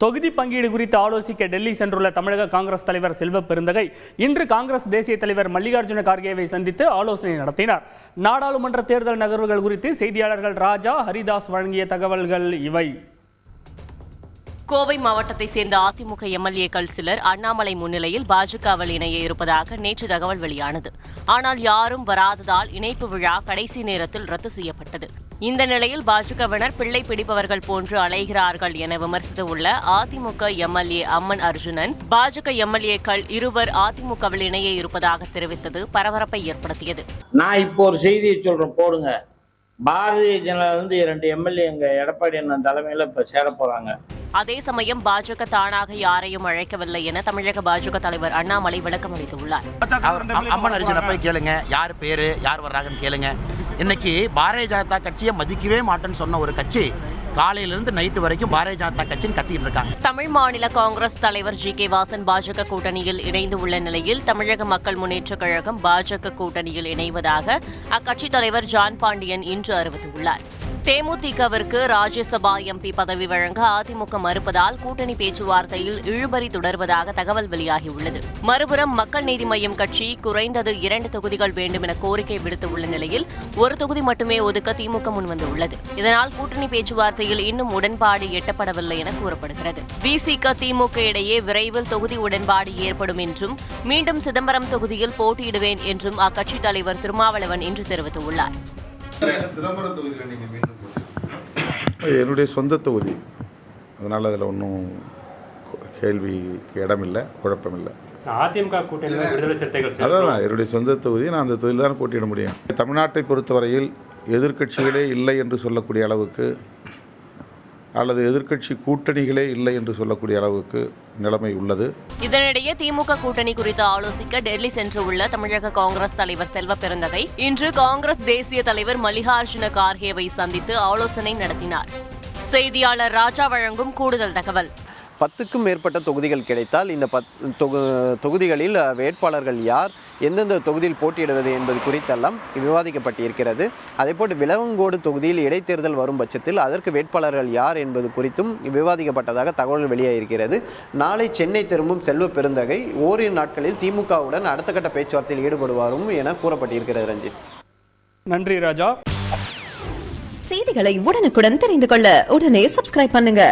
தொகுதி பங்கீடு குறித்து ஆலோசிக்க டெல்லி சென்றுள்ள தமிழக காங்கிரஸ் தலைவர் செல்வ பெருந்தகை இன்று காங்கிரஸ் தேசிய தலைவர் மல்லிகார்ஜுன கார்கேவை சந்தித்து ஆலோசனை நடத்தினார். நாடாளுமன்ற தேர்தல் நகர்வுகள் குறித்து செய்தியாளர்கள் ராஜா ஹரிதாஸ் வழங்கிய தகவல்கள் இவை. கோவை மாவட்டத்தை சேர்ந்த அதிமுக எம்எல்ஏக்கள் சிலர் அண்ணாமலை முன்னிலையில் பாஜகவில் இணைய இருப்பதாக நேற்று தகவல் வெளியானது. ஆனால் யாரும் வராததால் இணைப்பு விழா கடைசி நேரத்தில் ரத்து செய்யப்பட்டது. இந்த நிலையில் பாஜகவினர் பிள்ளை பிடிப்பவர்கள் போன்று அலைகிறார்கள் என விமர்சித்துள்ள அதிமுக எம்எல்ஏ அம்மன் அர்ஜுனன், பாஜக எம்எல்ஏக்கள் இருவர் அதிமுகவில் இணைய இருப்பதாக தெரிவித்தது பரபரப்பை ஏற்படுத்தியது. நான் இப்போ ஒரு செய்தியை சொல்றேன், போடுங்க. பாரதிய ஜனதா 2 எம்எல்ஏ எங்க எடப்பாடி அண்ணன் தலைமையில இப்ப சேர போறாங்க. அதே சமயம் பாஜக தானாக யாரையும் அழைக்கவில்லை என தமிழக பாஜக தலைவர் அண்ணாமலை விளக்கம் அளித்துள்ளார். அம்மன் அர்ஜுனை போய் கேளுங்க, யார் பேரு யார் வர்றாங்கன்னு கேளுங்க. இன்னைக்கு பாரதிய ஜனதா கட்சியை மதிக்கவே மாட்டேன்னு சொன்ன ஒரு கட்சி காலையிலிருந்து நைட்டு வரைக்கும் பாரதிய ஜனதா கட்சின்னு கத்திட்டு இருக்காங்க. தமிழ் மாநில காங்கிரஸ் தலைவர் ஜி.கே. வாசன் பாஜக கூட்டணியில் இணைந்து உள்ள நிலையில் தமிழக மக்கள் முன்னேற்ற கழகம் பாஜக கூட்டணியில் இணைவதாக அக்கட்சி தலைவர் ஜான் பாண்டியன் இன்று அறிவித்துள்ளார். தேமுதிகவிற்கு ராஜ்யசபா எம்பி பதவி வழங்க அதிமுக மறுப்பதால் கூட்டணி பேச்சுவார்த்தையில் இழுபறி தொடர்வதாக தகவல் வெளியாகியுள்ளது. மறுபுறம் மக்கள் நீதி மய்யம் கட்சி குறைந்தது 2 தொகுதிகள் வேண்டும் என கோரிக்கை விடுத்துள்ள நிலையில் ஒரு தொகுதி மட்டுமே ஒதுக்க திமுக முன்வந்துள்ளது. இதனால் கூட்டணி பேச்சுவார்த்தையில் இன்னும் உடன்பாடு எட்டப்படவில்லை என கூறப்படுகிறது. விசிக திமுக இடையே விரைவில் தொகுதி உடன்பாடு ஏற்படும் என்றும் மீண்டும் சிதம்பரம் தொகுதியில் போட்டியிடுவேன் என்றும் அக்கட்சி தலைவர் திருமாவளவன் இன்று தெரிவித்துள்ளார். என்னுடைய சொந்த தொகுதி, அதனால் அதில் ஒன்றும் கேள்வி இடமில்லை, குழப்பமில்லை. அதிமுக கூட்டணியில் விடுதலை சிறுத்தைகள் அதான் என்னுடைய சொந்த தொகுதி, நான் அந்த தொகுதியில் தான் போட்டியிட முடியும். தமிழ்நாட்டை பொறுத்தவரையில் எதிர்க்கட்சிகளே இல்லை என்று சொல்லக்கூடிய அளவுக்கு அல்லது எதிர்க்கட்சி கூட்டணிகளே இல்லை என்று சொல்லக்கூடிய அளவுக்கு நிலைமை உள்ளது. இதனிடையே திமுக கூட்டணி குறித்து ஆலோசிக்க டெல்லி சென்றுள்ள தமிழக காங்கிரஸ் தலைவர் செல்வ பெருந்தகை இன்று காங்கிரஸ் தேசிய தலைவர் மல்லிகார்ஜுன கார்கேவை சந்தித்து ஆலோசனை நடத்தினார். செய்தியாளர் ராஜா வழங்கும் கூடுதல் தகவல். 10க்கும் மேற்பட்ட தொகுதிகள் கிடைத்தால் இந்த தொகுதிகளில் வேட்பாளர்கள் யார், எந்தெந்த தொகுதியில் போட்டியிடுவது என்பது குறித்தெல்லாம் விவாதிக்கப்பட்டிருக்கிறது. அதேபோல் விளவங்கோடு தொகுதியில் இடைத்தேர்தல் வரும் பட்சத்தில் அதற்கு வேட்பாளர்கள் யார் என்பது குறித்தும் விவாதிக்கப்பட்டதாக தகவல் வெளியாகிருக்கிறது. நாளை சென்னை திரும்பும் செல்வ பெருந்தகை ஓரிரு நாட்களில் திமுகவுடன் அடுத்த கட்ட பேச்சுவார்த்தையில் ஈடுபடுவாரும் என கூறப்பட்டிருக்கிறது. ரஞ்சித், நன்றி ராஜா. செய்திகளை உடனுக்குடன் தெரிந்து கொள்ள உடனே சப்ஸ்கிரைப் பண்ணுங்க.